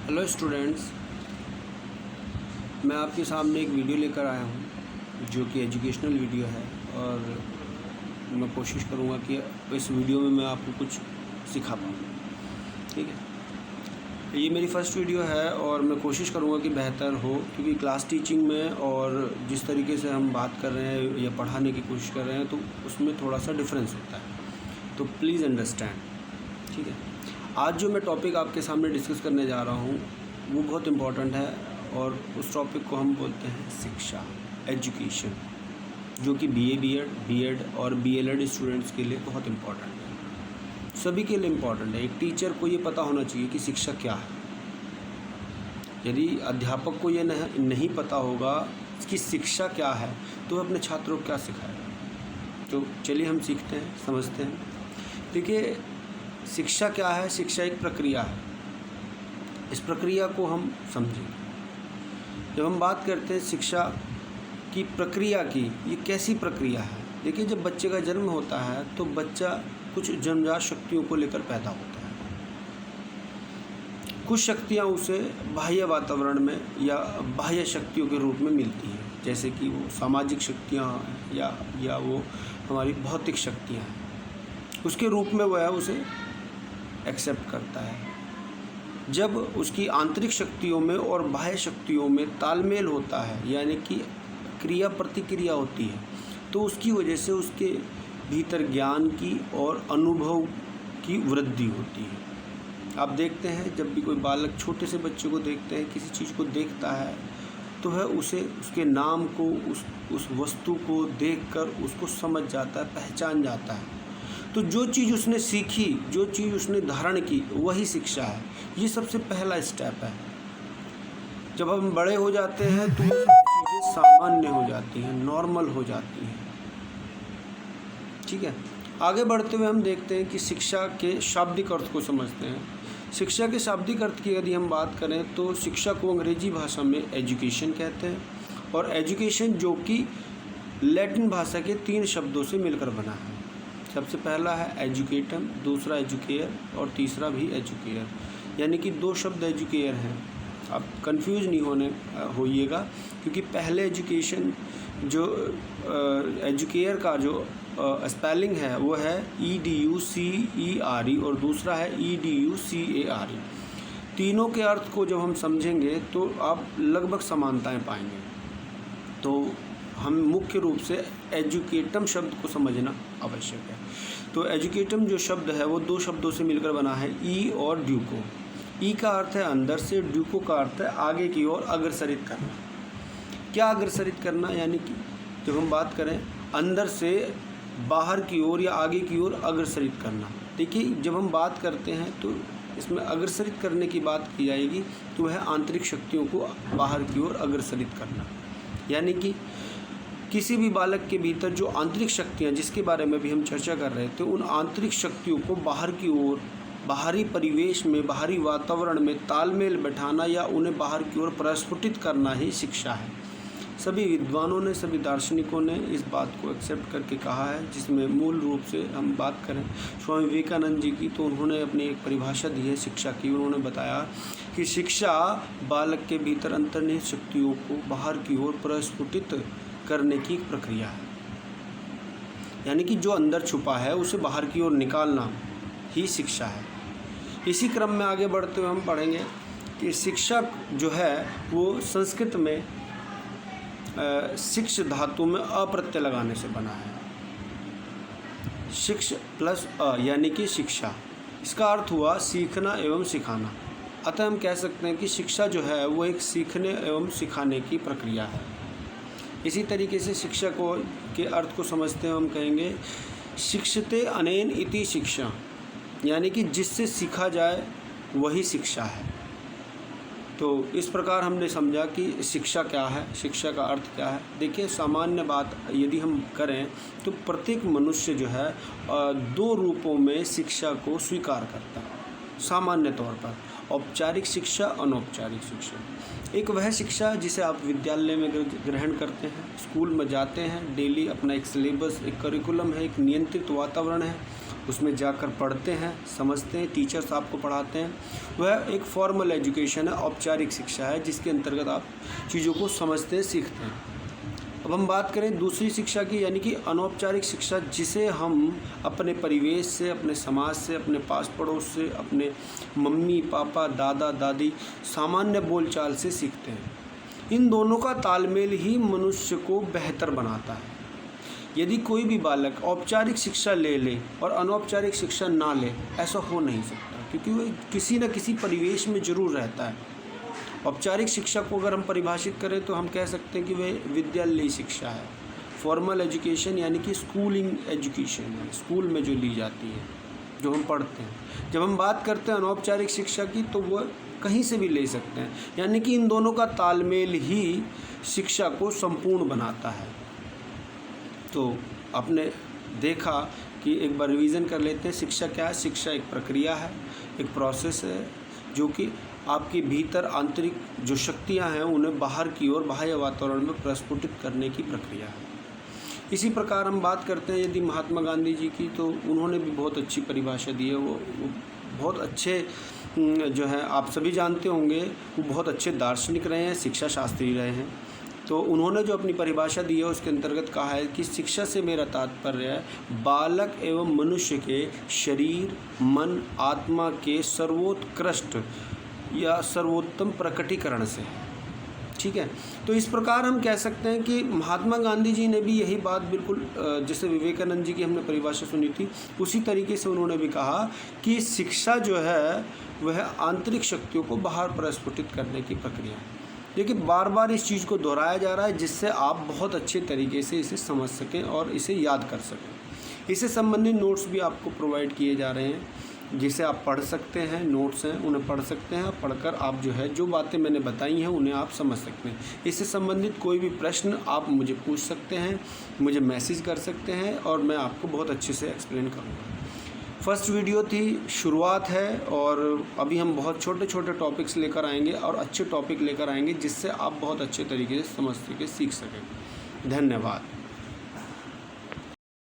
Hello students, मैं आपके सामने एक वीडियो लेकर आया हूँ जो कि एजुकेशनल वीडियो है और मैं कोशिश करूँगा कि इस वीडियो में मैं आपको कुछ सिखा पाऊँ। ठीक है, ये मेरी फ़र्स्ट वीडियो है और मैं कोशिश करूँगा कि बेहतर हो, क्योंकि क्लास टीचिंग में और जिस तरीके से हम बात कर रहे हैं या पढ़ाने की कोशिश कर रहे हैं तो उसमें थोड़ा सा डिफरेंस होता है, तो प्लीज़ अंडरस्टैंड। ठीक है, आज जो मैं टॉपिक आपके सामने डिस्कस करने जा रहा हूँ वो बहुत इम्पॉर्टेंट है और उस टॉपिक को हम बोलते हैं शिक्षा, एजुकेशन, जो कि बीए, बीएड और बीएलएड स्टूडेंट्स के लिए बहुत इम्पॉर्टेंट है, सभी के लिए इम्पॉर्टेंट है। एक टीचर को ये पता होना चाहिए कि शिक्षा क्या है। यदि अध्यापक को ये नहीं पता होगा कि शिक्षा क्या है तो वह अपने छात्रों को क्या सिखाएगा। तो चलिए हम सीखते हैं, समझते हैं। देखिए, शिक्षा क्या है? शिक्षा एक प्रक्रिया है। इस प्रक्रिया को हम समझेंगे। जब हम बात करते हैं शिक्षा की प्रक्रिया की, ये कैसी प्रक्रिया है? देखिए, जब बच्चे का जन्म होता है तो बच्चा कुछ जन्मजात शक्तियों को लेकर पैदा होता है। कुछ शक्तियाँ उसे बाह्य वातावरण में या बाह्य शक्तियों के रूप में मिलती हैं, जैसे कि वो सामाजिक शक्तियाँ या वो हमारी भौतिक शक्तियाँ हैं। उसके रूप में वह उसे एक्सेप्ट करता है। जब उसकी आंतरिक शक्तियों में और बाह्य शक्तियों में तालमेल होता है, यानी कि क्रिया प्रतिक्रिया होती है, तो उसकी वजह से उसके भीतर ज्ञान की और अनुभव की वृद्धि होती है। आप देखते हैं, जब भी कोई बालक छोटे से बच्चे को देखते हैं, किसी चीज़ को देखता है तो वह उसे उसके नाम को, उस वस्तु को देखकर उसको समझ जाता है, पहचान जाता है। तो जो चीज़ उसने सीखी, जो चीज़ उसने धारण की, वही शिक्षा है। ये सबसे पहला स्टेप है। जब हम बड़े हो जाते हैं तो चीज़ें सामान्य हो जाती हैं, नॉर्मल हो जाती हैं। ठीक है, आगे बढ़ते हुए हम देखते हैं कि शिक्षा के शाब्दिक अर्थ को समझते हैं। शिक्षा के शाब्दिक अर्थ की यदि हम बात करें तो शिक्षा को अंग्रेजी भाषा में एजुकेशन कहते हैं, और एजुकेशन जो कि लैटिन भाषा के 3 शब्दों से मिलकर बना है। सबसे पहला है एजुकेटम, दूसरा एजुकेयर और तीसरा भी एजुकेयर, यानी कि 2 शब्द एजुकेयर हैं। आप कंफ्यूज नहीं होइएगा, क्योंकि पहले एजुकेशन जो एजुकेयर का जो स्पेलिंग है वो है EDUCERE और दूसरा है EDUCARE। तीनों के अर्थ को जब हम समझेंगे तो आप लगभग समानताएं पाएंगे। तो हम मुख्य रूप से एजुकेटम शब्द को समझना आवश्यक है। तो एजुकेटम जो शब्द है वो 2 शब्दों से मिलकर बना है, ई और ड्यूको। ई का अर्थ है अंदर से, ड्यूको का अर्थ है आगे की ओर अग्रसरित करना। क्या अग्रसरित करना? यानी कि जब हम बात करें अंदर से बाहर की ओर या आगे की ओर अग्रसरित करना। देखिए, जब हम बात करते हैं तो इसमें अग्रसरित करने की बात की जाएगी तो वह आंतरिक शक्तियों को बाहर की ओर अग्रसरित करना, यानी कि किसी भी बालक के भीतर जो आंतरिक शक्तियाँ, जिसके बारे में भी हम चर्चा कर रहे थे, उन आंतरिक शक्तियों को बाहर की ओर, बाहरी परिवेश में, बाहरी वातावरण में तालमेल बैठाना या उन्हें बाहर की ओर प्रस्फुटित करना ही शिक्षा है। सभी विद्वानों ने, सभी दार्शनिकों ने इस बात को एक्सेप्ट करके कहा है, जिसमें मूल रूप से हम बात करें स्वामी विवेकानंद जी की, तो उन्होंने अपनी एक परिभाषा दी है शिक्षा की। उन्होंने बताया कि शिक्षा बालक के भीतर अंतर्निहित शक्तियों को बाहर की ओर प्रस्फुटित करने की एक प्रक्रिया है, यानी कि जो अंदर छुपा है उसे बाहर की ओर निकालना ही शिक्षा है। इसी क्रम में आगे बढ़ते हुए हम पढ़ेंगे कि शिक्षा जो है वो संस्कृत में शिक्ष धातु में अप्रत्यय लगाने से बना है। शिक्ष प्लस अ यानी कि शिक्षा, इसका अर्थ हुआ सीखना एवं सिखाना। अतः हम कह सकते हैं कि शिक्षा जो है वो एक सीखने एवं सिखाने की प्रक्रिया है। इसी तरीके से शिक्षा को के अर्थ को समझते हैं, हम कहेंगे शिक्षते अनेन इति शिक्षा, यानी कि जिससे सीखा जाए वही शिक्षा है। तो इस प्रकार हमने समझा कि शिक्षा क्या है, शिक्षा का अर्थ क्या है। देखिए, सामान्य बात यदि हम करें तो प्रत्येक मनुष्य जो है 2 रूपों में शिक्षा को स्वीकार करता है सामान्य तौर पर, औपचारिक शिक्षा, अनौपचारिक शिक्षा। एक वह शिक्षा जिसे आप विद्यालय में ग्रहण करते हैं, स्कूल में जाते हैं, डेली अपना एक सिलेबस, एक करिकुलम है, एक नियंत्रित वातावरण है, उसमें जाकर पढ़ते हैं, समझते हैं, टीचर्स आपको पढ़ाते हैं, वह एक फॉर्मल एजुकेशन है, औपचारिक शिक्षा है, जिसके अंतर्गत आप चीज़ों को समझते हैं, सीखते हैं। अब हम बात करें दूसरी शिक्षा की, यानी कि अनौपचारिक शिक्षा, जिसे हम अपने परिवेश से, अपने समाज से, अपने पास पड़ोस से, अपने मम्मी पापा, दादा दादी, सामान्य बोलचाल से सीखते हैं। इन दोनों का तालमेल ही मनुष्य को बेहतर बनाता है। यदि कोई भी बालक औपचारिक शिक्षा ले और अनौपचारिक शिक्षा ना ले, ऐसा हो नहीं सकता, क्योंकि वह किसी न किसी परिवेश में ज़रूर रहता है। औपचारिक शिक्षा को अगर हम परिभाषित करें तो हम कह सकते हैं कि वह विद्यालयी शिक्षा है, फॉर्मल एजुकेशन, यानी कि स्कूलिंग एजुकेशन है, स्कूल में जो ली जाती है, जो हम पढ़ते हैं। जब हम बात करते हैं अनौपचारिक शिक्षा की, तो वह कहीं से भी ले सकते हैं, यानी कि इन दोनों का तालमेल ही शिक्षा को संपूर्ण बनाता है। तो आपने देखा कि एक बार रिवीजन कर लेते हैं, शिक्षा क्या है। शिक्षा एक प्रक्रिया है, एक प्रोसेस है, जो कि आपके भीतर आंतरिक जो शक्तियां हैं उन्हें बाहर की ओर, बाह्य वातावरण में प्रस्फुटित करने की प्रक्रिया है। इसी प्रकार हम बात करते हैं यदि महात्मा गांधी जी की, तो उन्होंने भी बहुत अच्छी परिभाषा दी है। वो बहुत अच्छे जो है, आप सभी जानते होंगे, वो बहुत अच्छे दार्शनिक रहे हैं, शिक्षा शास्त्री रहे हैं। तो उन्होंने जो अपनी परिभाषा दी है उसके अंतर्गत कहा है कि शिक्षा से मेरा तात्पर्य है बालक एवं मनुष्य के शरीर, मन, आत्मा के सर्वोत्कृष्ट या सर्वोत्तम प्रकटीकरण से। ठीक है, तो इस प्रकार हम कह सकते हैं कि महात्मा गांधी जी ने भी यही बात बिल्कुल, जैसे विवेकानंद जी की हमने परिभाषा सुनी थी, उसी तरीके से उन्होंने भी कहा कि शिक्षा जो है वह आंतरिक शक्तियों को बाहर प्रस्फुटित करने की प्रक्रिया है। देखिए, बार बार इस चीज़ को दोहराया जा रहा है, जिससे आप बहुत अच्छे तरीके से इसे समझ सकें और इसे याद कर सकें। इससे संबंधित नोट्स भी आपको प्रोवाइड किए जा रहे हैं, जिसे आप पढ़ सकते हैं। नोट्स हैं, उन्हें पढ़ सकते हैं। पढ़कर आप जो है, जो बातें मैंने बताई हैं उन्हें आप समझ सकते हैं। इससे संबंधित कोई भी प्रश्न आप मुझे पूछ सकते हैं, मुझे मैसेज कर सकते हैं, और मैं आपको बहुत अच्छे से एक्सप्लेन करूँगा। फर्स्ट वीडियो थी, शुरुआत है, और अभी हम बहुत छोटे छोटे टॉपिक्स लेकर आएंगे और अच्छे टॉपिक लेकर आएंगे, जिससे आप बहुत अच्छे तरीके से समझ सकें, सीख सकें। धन्यवाद।